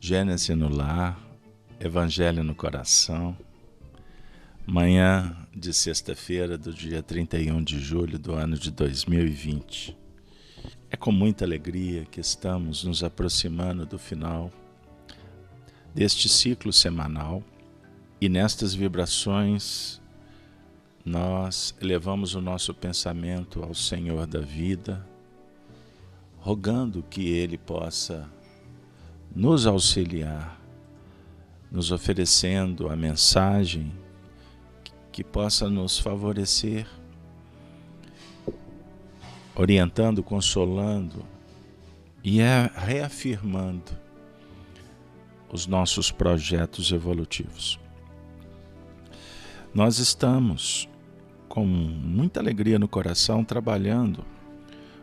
Gênesis no lar, Evangelho no coração, manhã de sexta-feira do dia 31 de julho do ano de 2020. É com muita alegria que estamos nos aproximando do final deste ciclo semanal e nestas vibrações nós elevamos o nosso pensamento ao Senhor da vida, rogando que Ele possa nos auxiliar, nos oferecendo a mensagem que possa nos favorecer, orientando, consolando e reafirmando os nossos projetos evolutivos. Nós estamos com muita alegria no coração trabalhando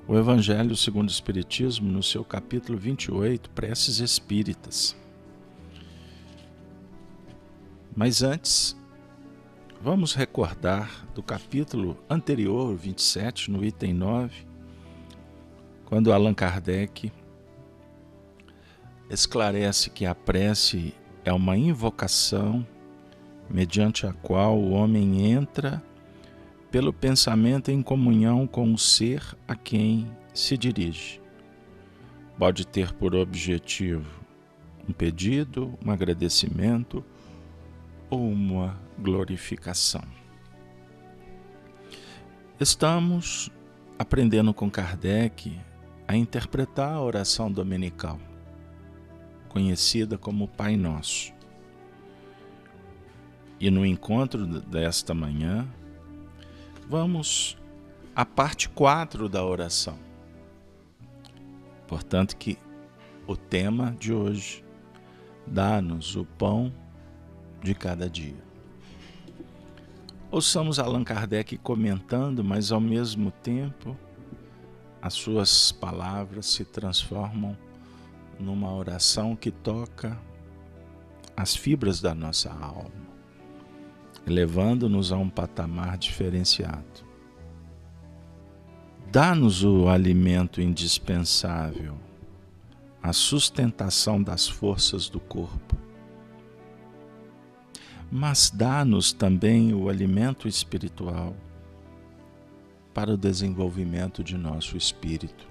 o Evangelho segundo o Espiritismo no seu capítulo 28, Preces Espíritas. Mas antes, vamos recordar do capítulo anterior, 27, no item 9, quando Allan Kardec esclarece que a prece é uma invocação mediante a qual o homem entra pelo pensamento em comunhão com o ser a quem se dirige. Pode ter por objetivo um pedido, um agradecimento ou uma glorificação. Estamos aprendendo com Kardec a interpretar a oração dominical, conhecida como Pai Nosso. E no encontro desta manhã, vamos à parte 4 da oração. Portanto que o tema de hoje, dá-nos o pão de cada dia. Ouçamos Allan Kardec comentando, mas ao mesmo tempo as suas palavras se transformam numa oração que toca as fibras da nossa alma, elevando-nos a um patamar diferenciado. Dá-nos o alimento indispensável, a sustentação das forças do corpo, mas dá-nos também o alimento espiritual para o desenvolvimento de nosso espírito.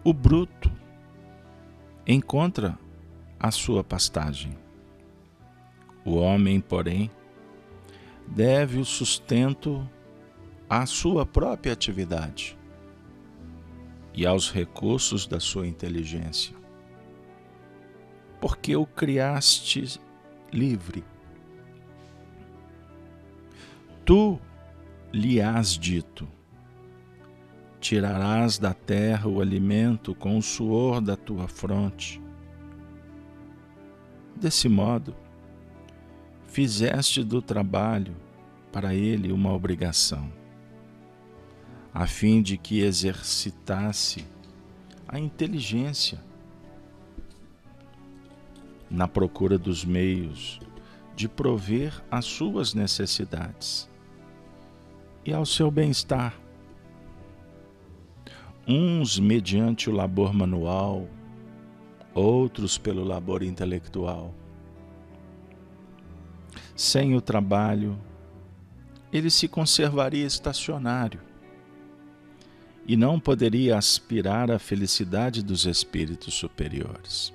O bruto encontra a sua pastagem. O homem, porém, deve o sustento à sua própria atividade e aos recursos da sua inteligência, porque o criaste livre. Tu lhe has dito: tirarás da terra o alimento com o suor da tua fronte. Desse modo, fizeste do trabalho para ele uma obrigação, a fim de que exercitasse a inteligência na procura dos meios de prover às suas necessidades e ao seu bem-estar, uns mediante o labor manual, outros pelo labor intelectual. Sem o trabalho, ele se conservaria estacionário e não poderia aspirar à felicidade dos espíritos superiores.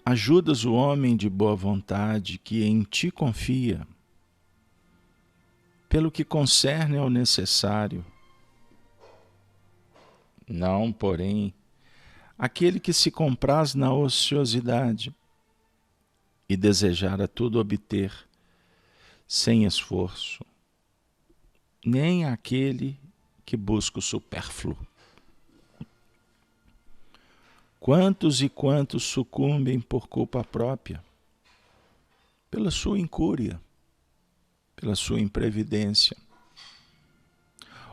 Ajudas o homem de boa vontade que em ti confia, pelo que concerne ao necessário, não, porém, aquele que se compraz na ociosidade e desejar a tudo obter sem esforço, nem aquele que busca o supérfluo. Quantos e quantos sucumbem por culpa própria, pela sua incúria, pela sua imprevidência,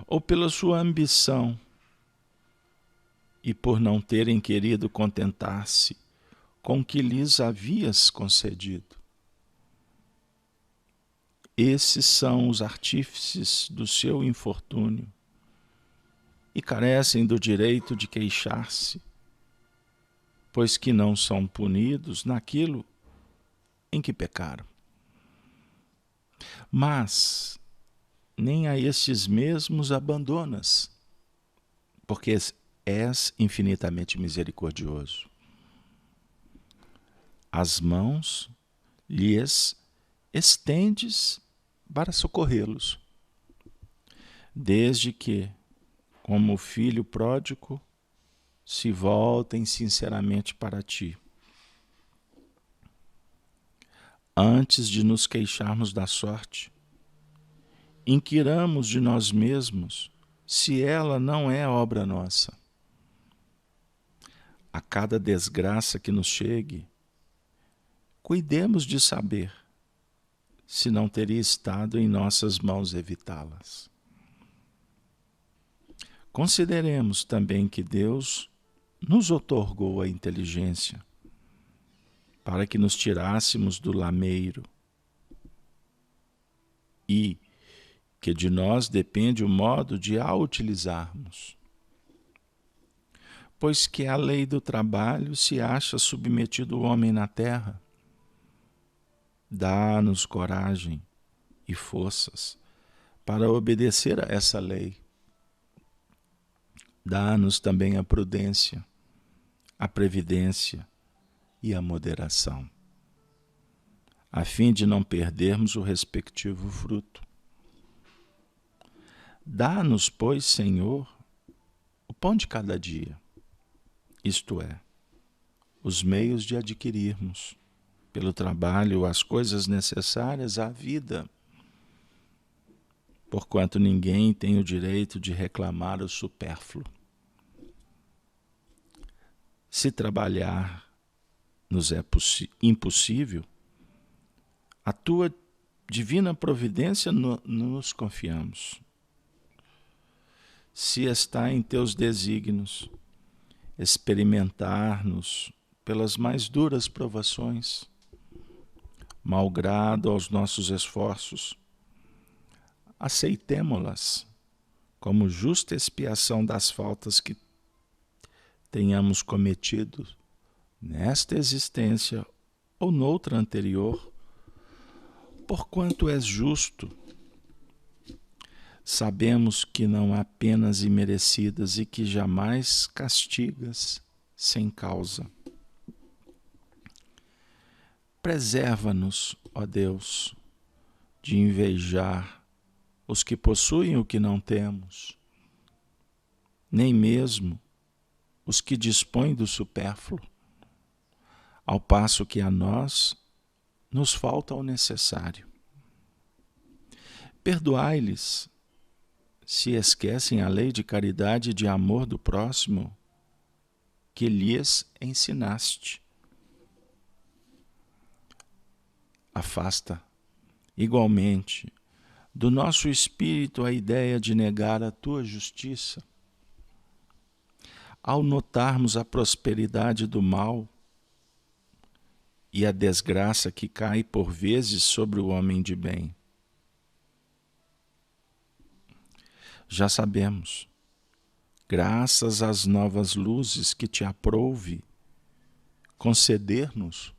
ou pela sua ambição, e por não terem querido contentar-se com o que lhes havias concedido. Esses são os artífices do seu infortúnio e carecem do direito de queixar-se, pois que não são punidos naquilo em que pecaram. Mas nem a estes mesmos abandonas, porque és infinitamente misericordioso. As mãos lhes estendes para socorrê-los, desde que, como o filho pródigo, se voltem sinceramente para ti. Antes de nos queixarmos da sorte, inquiramos de nós mesmos se ela não é obra nossa. A cada desgraça que nos chegue, cuidemos de saber se não teria estado em nossas mãos evitá-las. Consideremos também que Deus nos outorgou a inteligência para que nos tirássemos do lameiro e que de nós depende o modo de a utilizarmos. Pois que a lei do trabalho se acha submetido o homem na terra. Dá-nos coragem e forças para obedecer a essa lei. Dá-nos também a prudência, a previdência e a moderação, a fim de não perdermos o respectivo fruto. Dá-nos, pois, Senhor, o pão de cada dia, isto é, os meios de adquirirmos, pelo trabalho, as coisas necessárias à vida, porquanto ninguém tem o direito de reclamar o supérfluo. Se trabalhar nos é impossível, a tua divina providência nos confiamos. Se está em teus desígnios experimentar-nos pelas mais duras provações, malgrado aos nossos esforços, aceitemo-las como justa expiação das faltas que tenhamos cometido nesta existência ou noutra anterior, porquanto és justo. Sabemos que não há penas imerecidas e que jamais castigas sem causa. Preserva-nos, ó Deus, de invejar os que possuem o que não temos, nem mesmo os que dispõem do supérfluo, ao passo que a nós nos falta o necessário. Perdoai-lhes se esquecem a lei de caridade e de amor do próximo que lhes ensinaste. Afasta, igualmente, do nosso espírito a ideia de negar a tua justiça. Ao notarmos a prosperidade do mal e a desgraça que cai por vezes sobre o homem de bem, já sabemos, graças às novas luzes que te aprouve conceder-nos,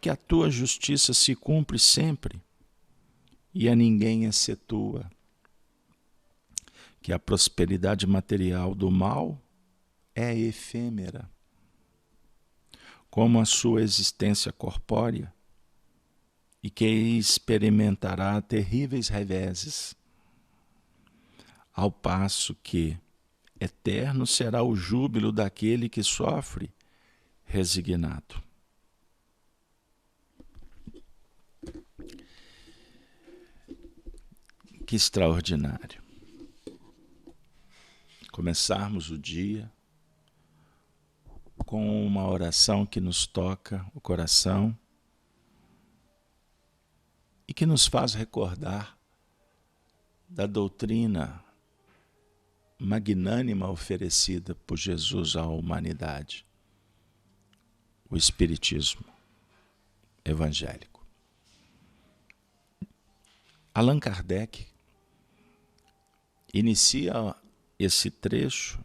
que a tua justiça se cumpre sempre e a ninguém excetua, que a prosperidade material do mal é efêmera, como a sua existência corpórea, e que experimentará terríveis reveses, ao passo que eterno será o júbilo daquele que sofre resignado. Que extraordinário começarmos o dia com uma oração que nos toca o coração e que nos faz recordar da doutrina magnânima oferecida por Jesus à humanidade, o Espiritismo evangélico. Allan Kardec inicia esse trecho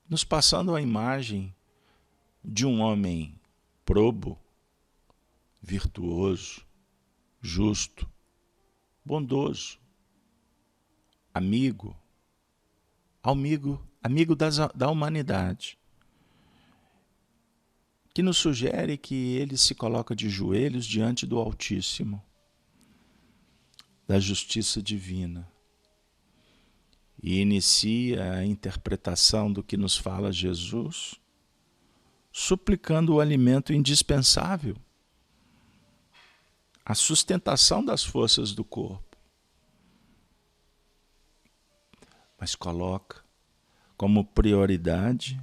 nos passando a imagem de um homem probo, virtuoso, justo, bondoso, amigo da humanidade, que nos sugere que ele se coloca de joelhos diante do Altíssimo, da justiça divina, e inicia a interpretação do que nos fala Jesus, suplicando o alimento indispensável, a sustentação das forças do corpo, mas coloca como prioridade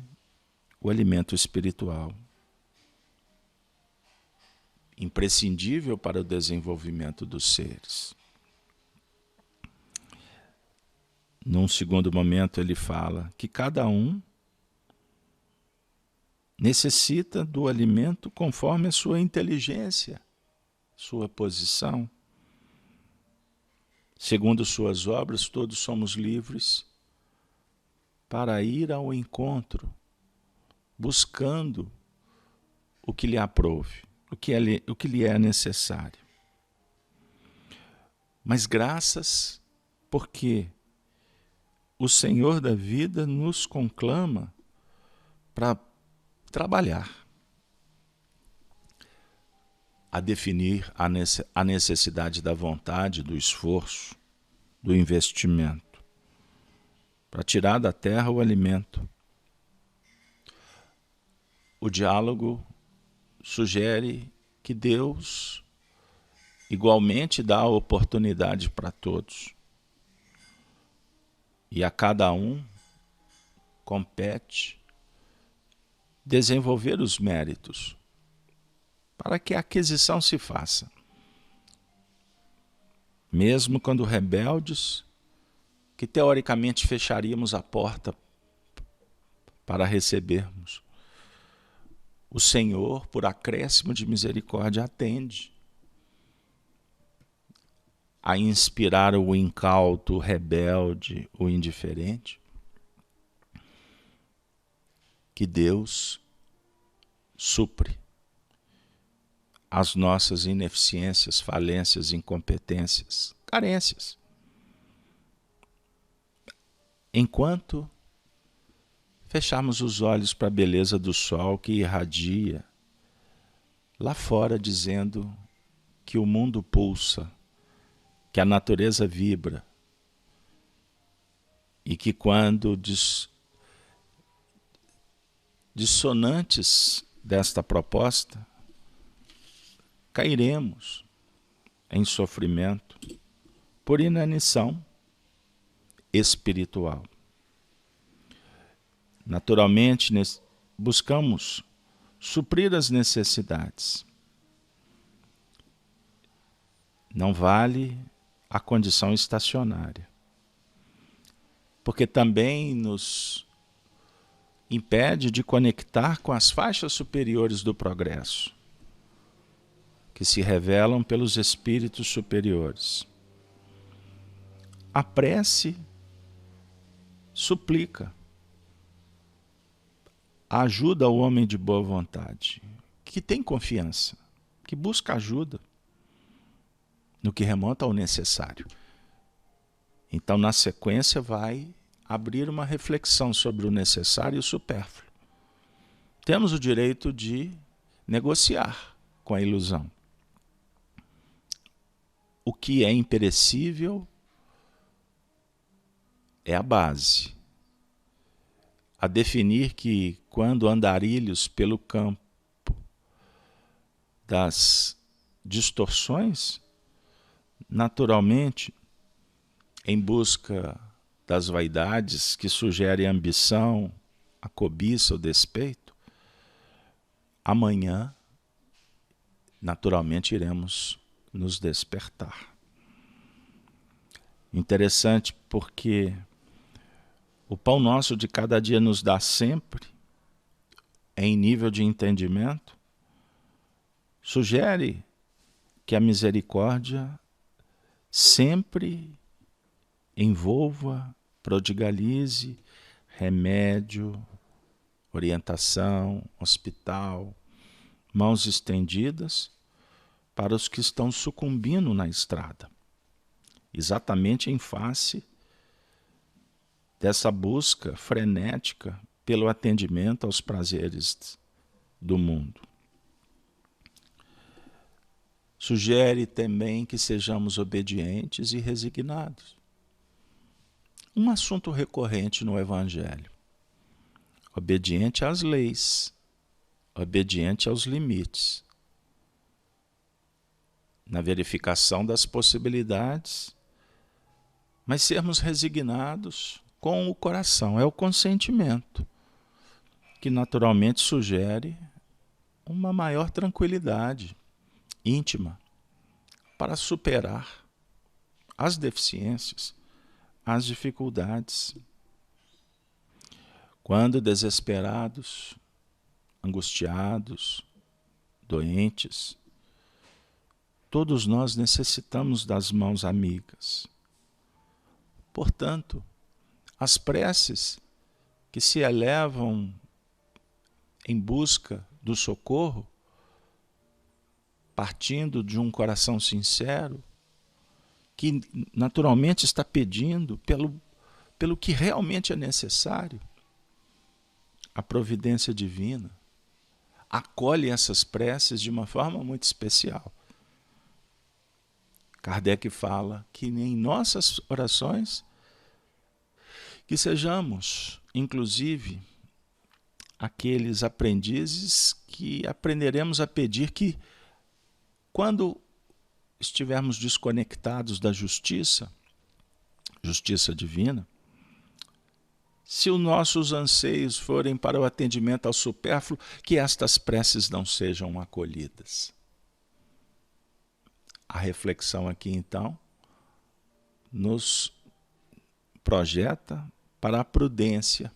o alimento espiritual, imprescindível para o desenvolvimento dos seres. Num segundo momento, ele fala que cada um necessita do alimento conforme a sua inteligência, sua posição. Segundo suas obras, todos somos livres para ir ao encontro, buscando o que lhe aprouve, o que lhe é necessário. Mas graças porque o Senhor da vida nos conclama para trabalhar, a definir a necessidade da vontade, do esforço, do investimento, para tirar da terra o alimento. O diálogo sugere que Deus igualmente dá a oportunidade para todos. E a cada um compete desenvolver os méritos para que a aquisição se faça. Mesmo quando rebeldes, que teoricamente fecharíamos a porta para recebermos, o Senhor, por acréscimo de misericórdia, atende a inspirar o incauto, o rebelde, o indiferente, que Deus supre as nossas ineficiências, falências, incompetências, carências. Enquanto fecharmos os olhos para a beleza do sol que irradia lá fora, dizendo que o mundo pulsa, que a natureza vibra e que quando dissonantes desta proposta, cairemos em sofrimento por inanição espiritual. Naturalmente, buscamos suprir as necessidades. Não vale a condição estacionária, porque também nos impede de conectar com as faixas superiores do progresso, que se revelam pelos espíritos superiores. A prece suplica, ajuda o homem de boa vontade, que tem confiança, que busca ajuda no que remonta ao necessário. Então, na sequência, vai abrir uma reflexão sobre o necessário e o supérfluo. Temos o direito de negociar com a ilusão. O que é imperecível é a base. A definir que, quando andarilhos pelo campo das distorções, naturalmente, em busca das vaidades que sugerem a ambição, a cobiça, o despeito, amanhã, naturalmente, iremos nos despertar. Interessante porque o pão nosso de cada dia nos dá sempre, em nível de entendimento, sugere que a misericórdia sempre envolva prodigalize remédio, orientação, hospital, mãos estendidas para os que estão sucumbindo na estrada, exatamente em face dessa busca frenética pelo atendimento aos prazeres do mundo. Sugere também que sejamos obedientes e resignados. Um assunto recorrente no Evangelho. Obediente às leis, obediente aos limites. Na verificação das possibilidades, mas sermos resignados com o coração. É o consentimento, que naturalmente sugere uma maior tranquilidade íntima para superar as deficiências, as dificuldades. Quando desesperados, angustiados, doentes, todos nós necessitamos das mãos amigas. Portanto, as preces que se elevam em busca do socorro, partindo de um coração sincero, que naturalmente está pedindo pelo que realmente é necessário, a providência divina acolhe essas preces de uma forma muito especial. Kardec fala que em nossas orações, que sejamos, inclusive, aqueles aprendizes que aprenderemos a pedir que, quando estivermos desconectados da justiça divina, se os nossos anseios forem para o atendimento ao supérfluo, que estas preces não sejam acolhidas. A reflexão aqui, então, nos projeta para a prudência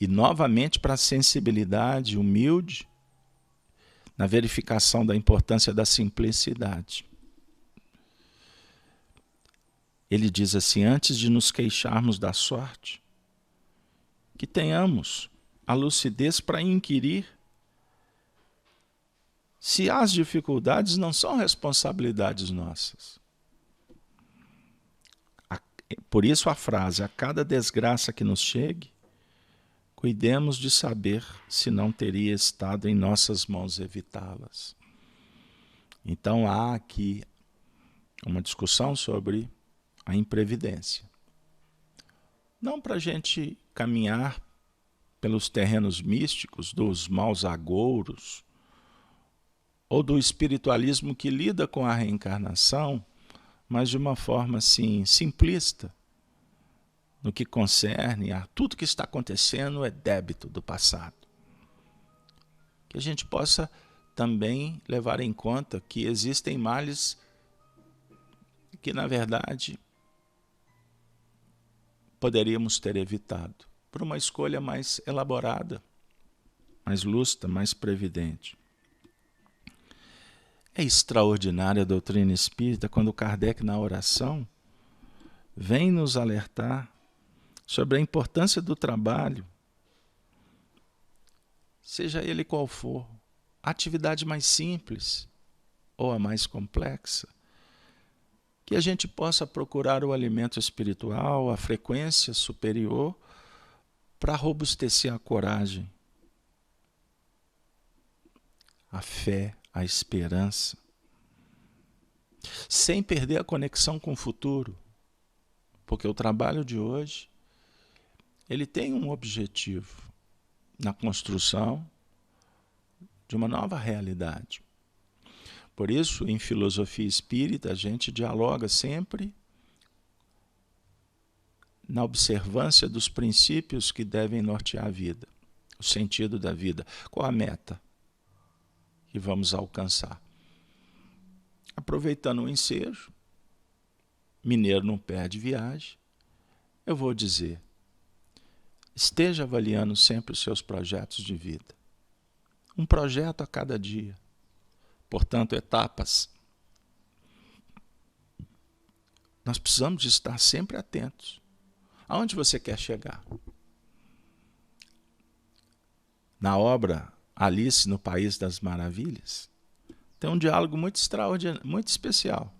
e, novamente, para a sensibilidade humilde na verificação da importância da simplicidade. Ele diz assim: antes de nos queixarmos da sorte, que tenhamos a lucidez para inquirir se as dificuldades não são responsabilidades nossas. Por isso a frase: a cada desgraça que nos chegue, cuidemos de saber se não teria estado em nossas mãos evitá-las. Então há aqui uma discussão sobre a imprevidência. Não para a gente caminhar pelos terrenos místicos dos maus agouros ou do espiritualismo que lida com a reencarnação, mas de uma forma assim simplista, no que concerne a tudo que está acontecendo é débito do passado. Que a gente possa também levar em conta que existem males que, na verdade, poderíamos ter evitado por uma escolha mais elaborada, mais lúcida, mais previdente. É extraordinária a doutrina espírita quando Kardec, na oração, vem nos alertar sobre a importância do trabalho, seja ele qual for, a atividade mais simples ou a mais complexa, que a gente possa procurar o alimento espiritual, a frequência superior, para robustecer a coragem, a fé, a esperança, sem perder a conexão com o futuro, porque o trabalho de hoje, ele tem um objetivo na construção de uma nova realidade. Por isso, em filosofia espírita, a gente dialoga sempre na observância dos princípios que devem nortear a vida, o sentido da vida, qual a meta que vamos alcançar. Aproveitando o ensejo, mineiro não perde viagem, eu vou dizer: esteja avaliando sempre os seus projetos de vida. Um projeto a cada dia. Portanto, etapas. Nós precisamos de estar sempre atentos. Aonde você quer chegar? Na obra Alice no País das Maravilhas, tem um diálogo muito extraordinário, muito especial.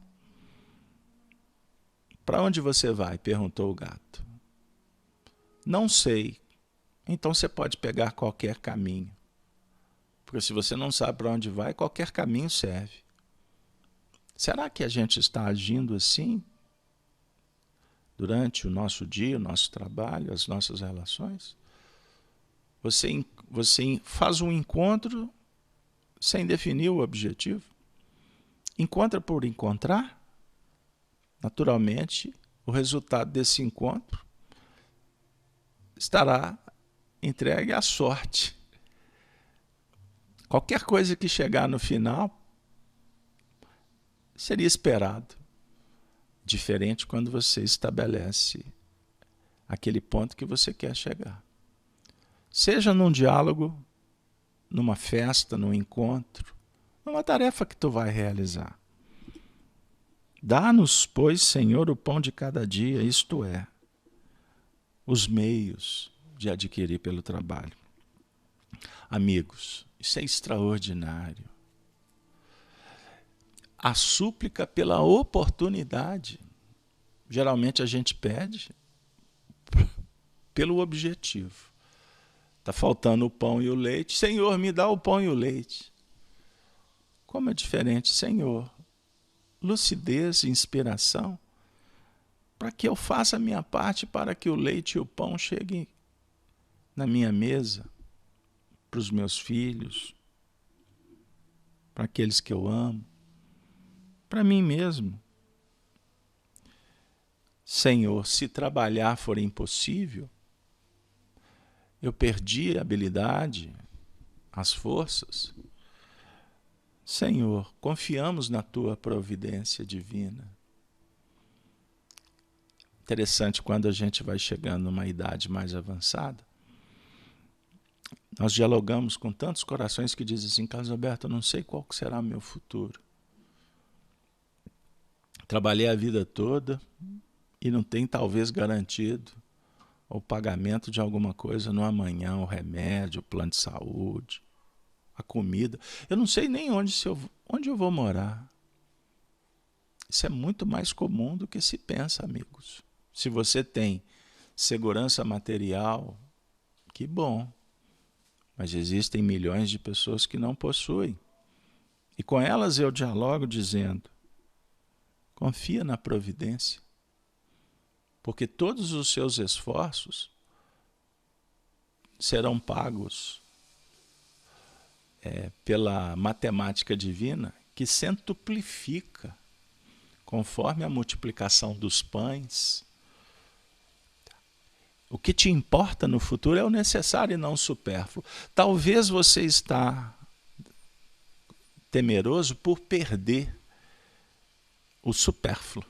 Para onde você vai? Perguntou o gato. Não sei. Então você pode pegar qualquer caminho. Porque se você não sabe para onde vai, qualquer caminho serve. Será que a gente está agindo assim durante o nosso dia, o nosso trabalho, as nossas relações? Você faz um encontro sem definir o objetivo? Encontra por encontrar? Naturalmente, o resultado desse encontro estará entregue à sorte. Qualquer coisa que chegar no final seria esperado. Diferente quando você estabelece aquele ponto que você quer chegar. Seja num diálogo, numa festa, num encontro, numa tarefa que tu vai realizar. Dá-nos, pois, Senhor, o pão de cada dia, isto é, os meios de adquirir pelo trabalho. Amigos, isso é extraordinário. A súplica pela oportunidade. Geralmente a gente pede pelo objetivo. Está faltando o pão e o leite. Senhor, me dá o pão e o leite. Como é diferente, Senhor. Lucidez e inspiração para que eu faça a minha parte para que o leite e o pão cheguem na minha mesa, para os meus filhos, para aqueles que eu amo, para mim mesmo. Senhor, se trabalhar for impossível, eu perdi a habilidade, as forças. Senhor, confiamos na tua providência divina. Interessante, quando a gente vai chegando numa idade mais avançada, nós dialogamos com tantos corações que dizem assim: Carlos Alberto, eu não sei qual será o meu futuro. Trabalhei a vida toda e não tem talvez garantido o pagamento de alguma coisa no amanhã, o remédio, o plano de saúde, a comida. Eu não sei nem onde eu vou morar. Isso é muito mais comum do que se pensa, amigos. Se você tem segurança material, que bom. Mas existem milhões de pessoas que não possuem. E com elas eu dialogo dizendo: confia na providência, porque todos os seus esforços serão pagos pela matemática divina, que centuplifica conforme a multiplicação dos pães. O que te importa no futuro é o necessário e não o supérfluo. Talvez você está temeroso por perder o supérfluo.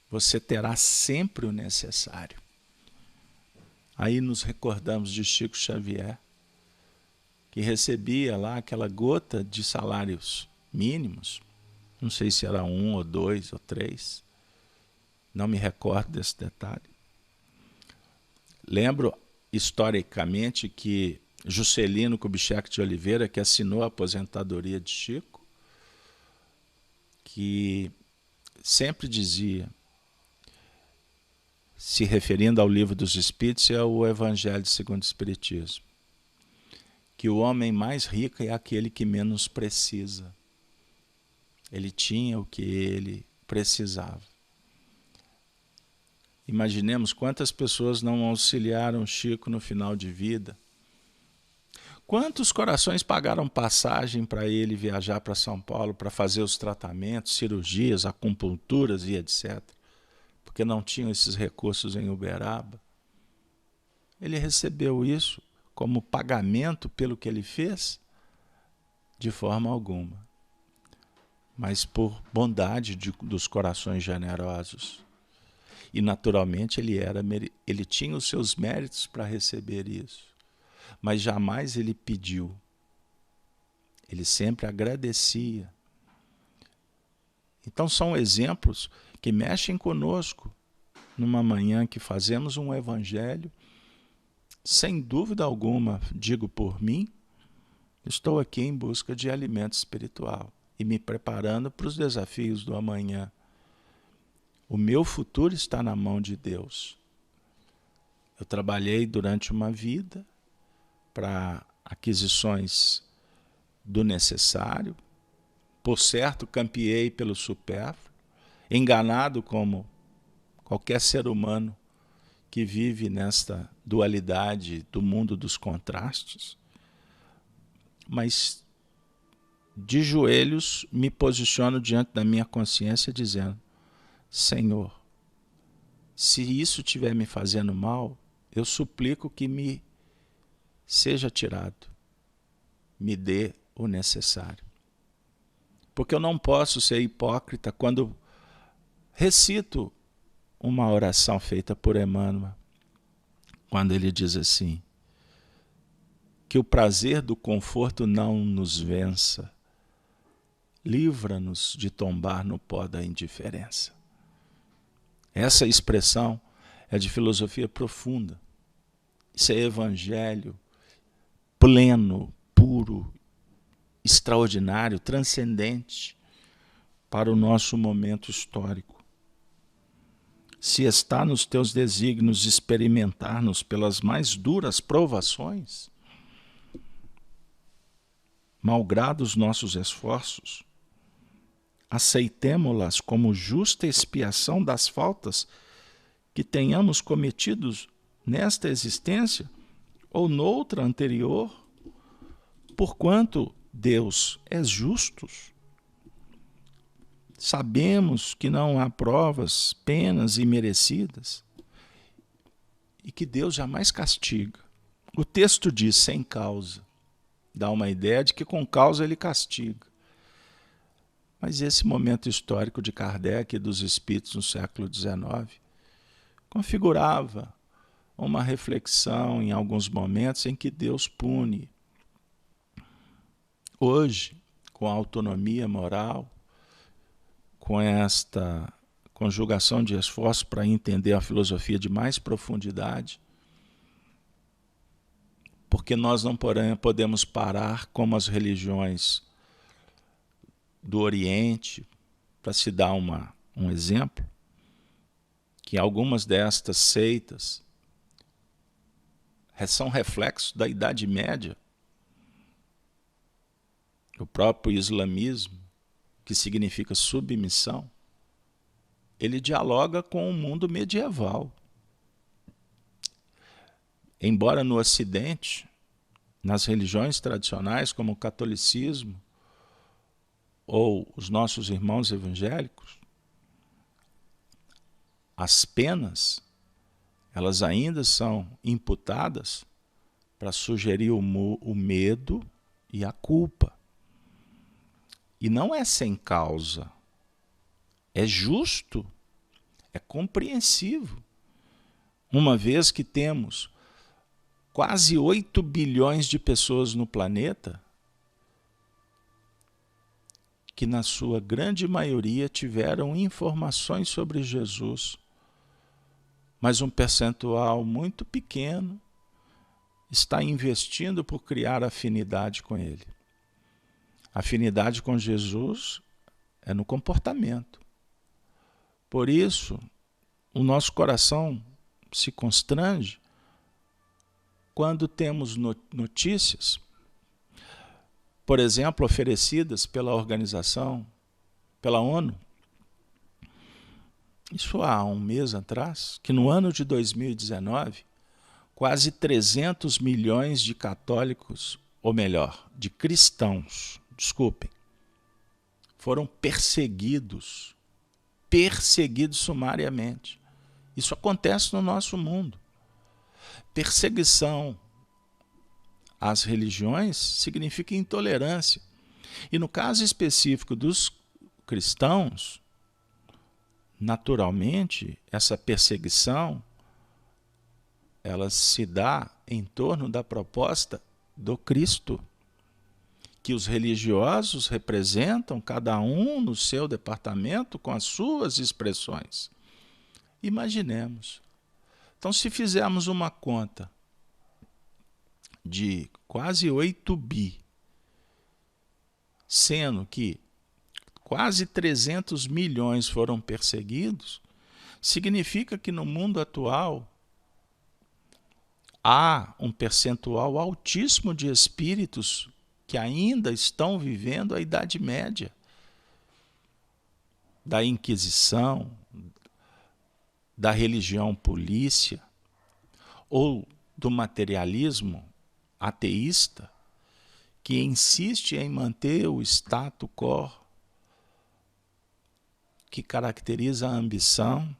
Você terá sempre o necessário. Aí nos recordamos de Chico Xavier, que recebia lá aquela gota de salários mínimos, não sei se era 1 ou 2 ou 3, não me recordo desse detalhe. Lembro historicamente que Juscelino Kubitschek de Oliveira, que assinou a aposentadoria de Chico, que sempre dizia, se referindo ao Livro dos Espíritos e ao Evangelho segundo o Espiritismo, que o homem mais rico é aquele que menos precisa. Ele tinha o que ele precisava. Imaginemos quantas pessoas não auxiliaram Chico no final de vida. Quantos corações pagaram passagem para ele viajar para São Paulo para fazer os tratamentos, cirurgias, acupunturas e etc. Porque não tinham esses recursos em Uberaba. Ele recebeu isso como pagamento pelo que ele fez? De forma alguma. Mas por bondade dos corações generosos. E naturalmente ele tinha os seus méritos para receber isso. Mas jamais ele pediu. Ele sempre agradecia. Então são exemplos que mexem conosco numa manhã que fazemos um evangelho. Sem dúvida alguma, digo por mim, estou aqui em busca de alimento espiritual e me preparando para os desafios do amanhã. O meu futuro está na mão de Deus. Eu trabalhei durante uma vida para aquisições do necessário, por certo, campeei pelo supérfluo, enganado como qualquer ser humano que vive nesta dualidade do mundo dos contrastes, mas de joelhos me posiciono diante da minha consciência dizendo: Senhor, se isso estiver me fazendo mal, eu suplico que me seja tirado, me dê o necessário. Porque eu não posso ser hipócrita quando recito uma oração feita por Emmanuel, quando ele diz assim: que o prazer do conforto não nos vença, livra-nos de tombar no pó da indiferença. Essa expressão é de filosofia profunda. Isso é evangelho pleno, puro, extraordinário, transcendente para o nosso momento histórico. Se está nos teus desígnios experimentar-nos pelas mais duras provações, malgrado os nossos esforços, aceitemo-las como justa expiação das faltas que tenhamos cometidos nesta existência ou noutra anterior, porquanto Deus é justo. Sabemos que não há provas, penas imerecidas e que Deus jamais castiga. O texto diz sem causa. Dá uma ideia de que com causa ele castiga. Mas esse momento histórico de Kardec e dos espíritos no século XIX configurava uma reflexão em alguns momentos em que Deus pune. Hoje, com a autonomia moral, com esta conjugação de esforços para entender a filosofia de mais profundidade, porque nós não podemos parar como as religiões do Oriente, para se dar um exemplo, que algumas destas seitas são reflexos da Idade Média. O próprio islamismo, que significa submissão, ele dialoga com o mundo medieval. Embora no Ocidente, nas religiões tradicionais, como o catolicismo ou os nossos irmãos evangélicos, as penas, elas ainda são imputadas para sugerir o medo e a culpa. E não é sem causa, é justo, é compreensivo, uma vez que temos quase 8 bilhões de pessoas no planeta que na sua grande maioria tiveram informações sobre Jesus, mas um percentual muito pequeno está investindo por criar afinidade com ele. Afinidade com Jesus é no comportamento. Por isso, o nosso coração se constrange quando temos notícias, por exemplo, oferecidas pela organização, pela ONU, isso há um mês atrás, que no ano de 2019, quase 300 milhões de católicos, ou melhor, de cristãos, desculpem, foram perseguidos sumariamente. Isso acontece no nosso mundo. Perseguição às religiões significa intolerância. E no caso específico dos cristãos, naturalmente, essa perseguição ela se dá em torno da proposta do Cristo, que os religiosos representam, cada um no seu departamento, com as suas expressões. Imaginemos. Então, se fizermos uma conta de quase 8 bi, sendo que quase 300 milhões foram perseguidos, significa que no mundo atual há um percentual altíssimo de espíritos que ainda estão vivendo a Idade Média, da Inquisição, da religião polícia, ou do materialismo ateísta, que insiste em manter o status quo, que caracteriza a ambição,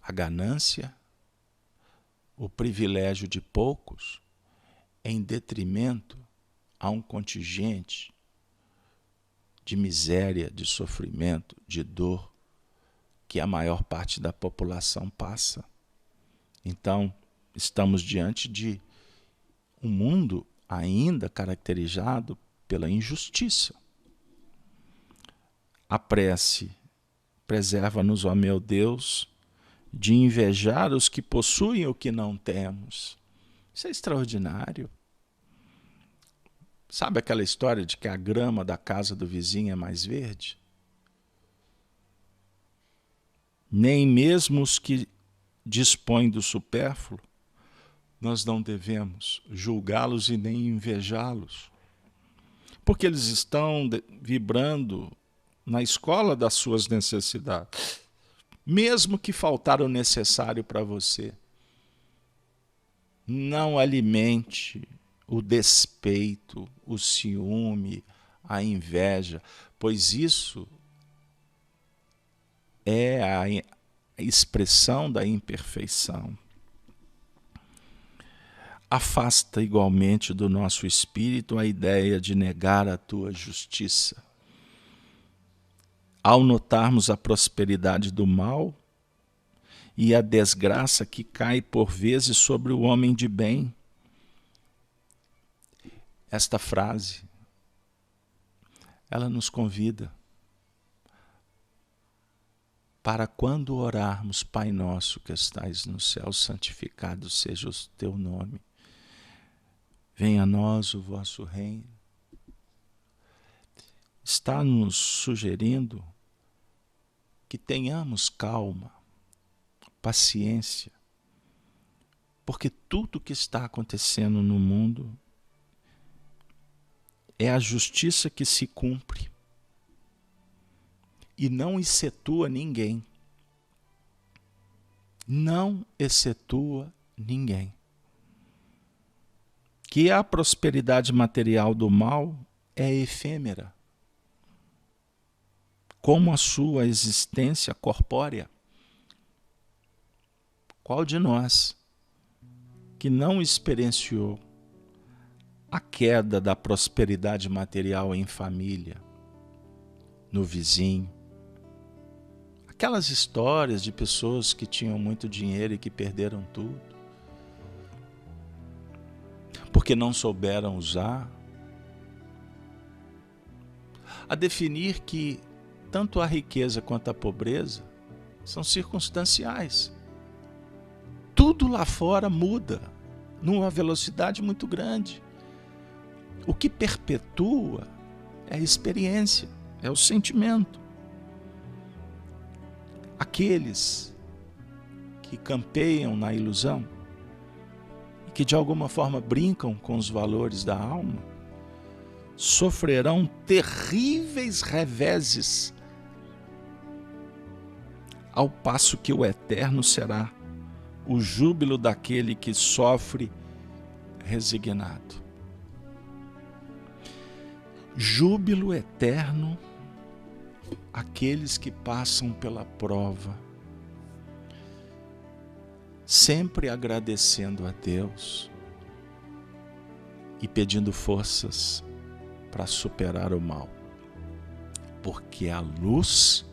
a ganância, o privilégio de poucos, em detrimento a um contingente de miséria, de sofrimento, de dor, que a maior parte da população passa. Então, estamos diante de um mundo ainda caracterizado pela injustiça. A prece: preserva-nos, ó meu Deus, de invejar os que possuem o que não temos. Isso é extraordinário. Sabe aquela história de que a grama da casa do vizinho é mais verde? Nem mesmo os que dispõem do supérfluo, nós não devemos julgá-los e nem invejá-los, porque eles estão vibrando na escola das suas necessidades, mesmo que faltar o necessário para você. Não alimente o despeito, o ciúme, a inveja, pois isso é a expressão da imperfeição. Afasta igualmente do nosso espírito a ideia de negar a tua justiça. Ao notarmos a prosperidade do mal e a desgraça que cai por vezes sobre o homem de bem, esta frase, ela nos convida para, quando orarmos: Pai nosso que estais no céu, santificado seja o teu nome, venha a nós o vosso reino. Está nos sugerindo que tenhamos calma, paciência, porque tudo que está acontecendo no mundo é a justiça que se cumpre e não excetua ninguém. Não excetua ninguém. Que a prosperidade material do mal é efêmera, como a sua existência corpórea. Qual de nós que não experienciou a queda da prosperidade material em família, no vizinho? Aquelas histórias de pessoas que tinham muito dinheiro e que perderam tudo, porque não souberam usar. A definir que tanto a riqueza quanto a pobreza são circunstanciais. Tudo lá fora muda numa velocidade muito grande. O que perpetua é a experiência, é o sentimento. Aqueles que campeiam na ilusão e que de alguma forma brincam com os valores da alma, sofrerão terríveis reveses, ao passo que o eterno será o júbilo daquele que sofre resignado. Júbilo eterno aqueles que passam pela prova, sempre agradecendo a Deus e pedindo forças para superar o mal, porque a luz,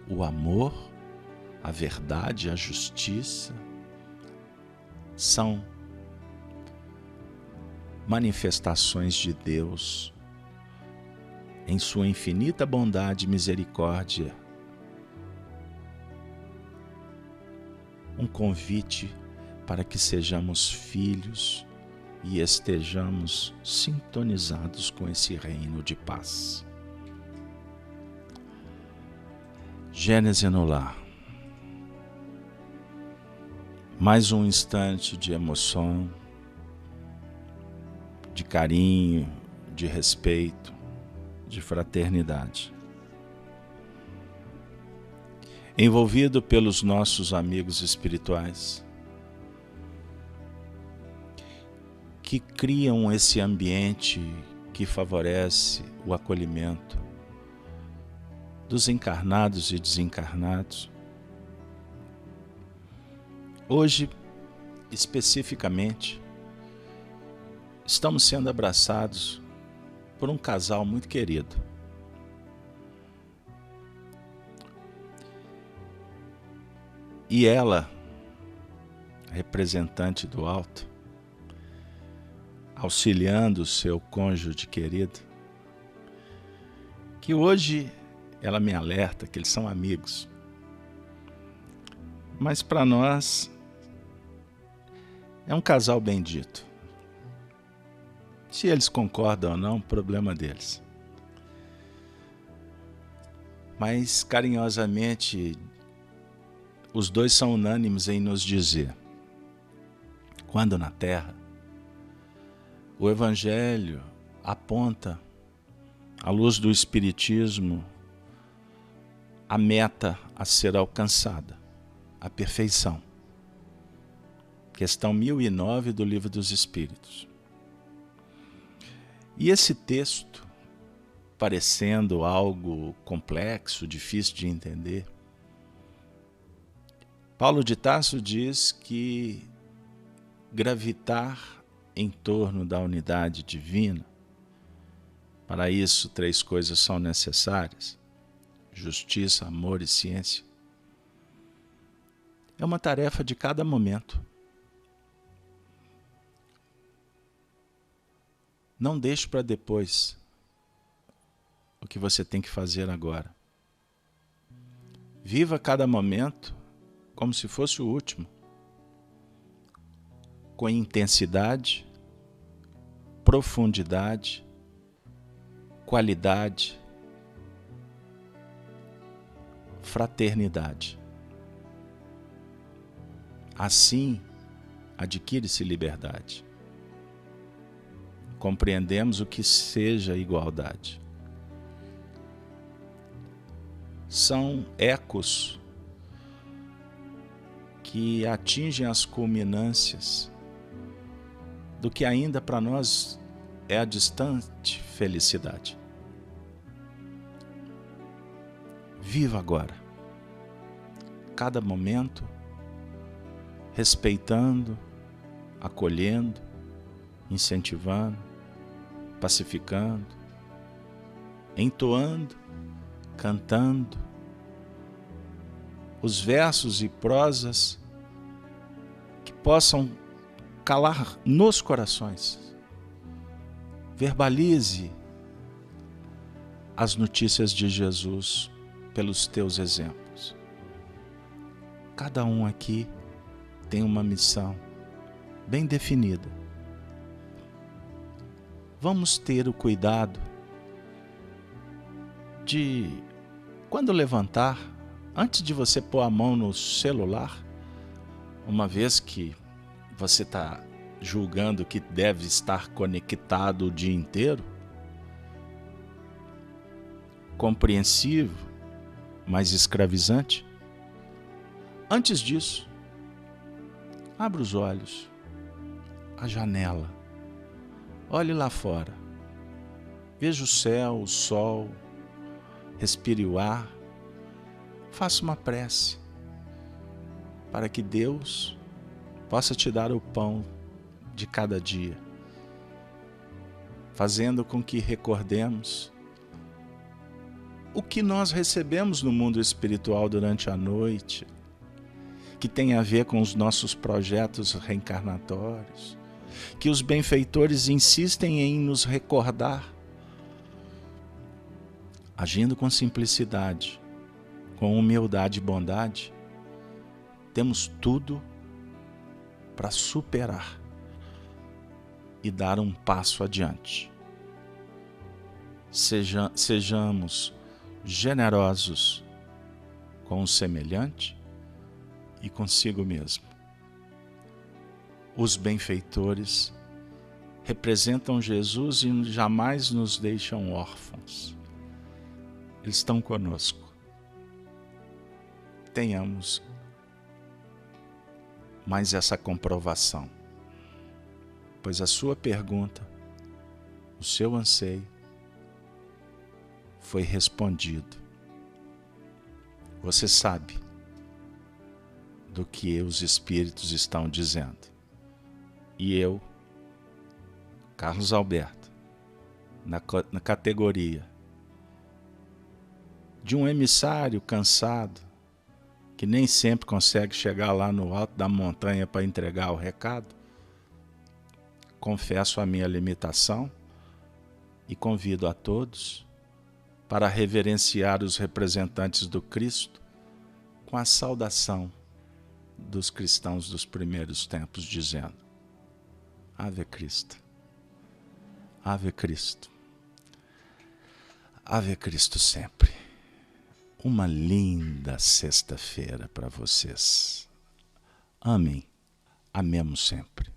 o amor, a verdade, a justiça são manifestações de Deus em sua infinita bondade e misericórdia. Um convite para que sejamos filhos e estejamos sintonizados com esse reino de paz. Gênese no lar. Mais um instante de emoção, de carinho, de respeito, de fraternidade. Envolvido pelos nossos amigos espirituais, que criam esse ambiente que favorece o acolhimento dos encarnados e desencarnados. Hoje, especificamente, estamos sendo abraçados por um casal muito querido. E ela, representante do alto, auxiliando o seu cônjuge querido, que hoje ela me alerta que eles são amigos. Mas para nós é um casal bendito. Se eles concordam ou não, problema deles. Mas carinhosamente, os dois são unânimes em nos dizer: quando na Terra, o Evangelho aponta, à luz do Espiritismo, a meta a ser alcançada, a perfeição. Questão 1009 do Livro dos Espíritos. E esse texto, parecendo algo complexo, difícil de entender, Paulo de Tarso diz que gravitar em torno da unidade divina, para isso 3 coisas são necessárias: justiça, amor e ciência. É uma tarefa de cada momento. Não deixe para depois o que você tem que fazer agora. Viva cada momento como se fosse o último, com intensidade, profundidade, qualidade, fraternidade. Assim, adquire-se liberdade. Compreendemos o que seja igualdade. São ecos que atingem as culminâncias do que ainda para nós é a distante felicidade. Viva agora, cada momento, respeitando, acolhendo, incentivando, pacificando, entoando, cantando os versos e prosas que possam calar nos corações. Verbalize as notícias de Jesus pelos teus exemplos. Cada um aqui tem uma missão bem definida. Vamos ter o cuidado de, quando levantar, antes de você pôr a mão no celular, uma vez que você está julgando que deve estar conectado o dia inteiro, compreensivo, mas escravizante, antes disso, abra os olhos, a janela, olhe lá fora, veja o céu, o sol, respire o ar, faça uma prece para que Deus possa te dar o pão de cada dia, fazendo com que recordemos o que nós recebemos no mundo espiritual durante a noite, que tem a ver com os nossos projetos reencarnatórios, que os benfeitores insistem em nos recordar. Agindo com simplicidade, com humildade e bondade, temos tudo para superar e dar um passo adiante. Sejamos generosos com o semelhante e consigo mesmo. Os benfeitores representam Jesus e jamais nos deixam órfãos. Eles estão conosco. Tenhamos mais essa comprovação, pois a sua pergunta, o seu anseio, foi respondido. Você sabe do que os Espíritos estão dizendo. E eu, Carlos Alberto, na categoria de um emissário cansado, que nem sempre consegue chegar lá no alto da montanha para entregar o recado, confesso a minha limitação e convido a todos para reverenciar os representantes do Cristo com a saudação dos cristãos dos primeiros tempos, dizendo: Ave Cristo, Ave Cristo, Ave Cristo sempre. Uma linda sexta-feira para vocês. Amém. Amemos sempre.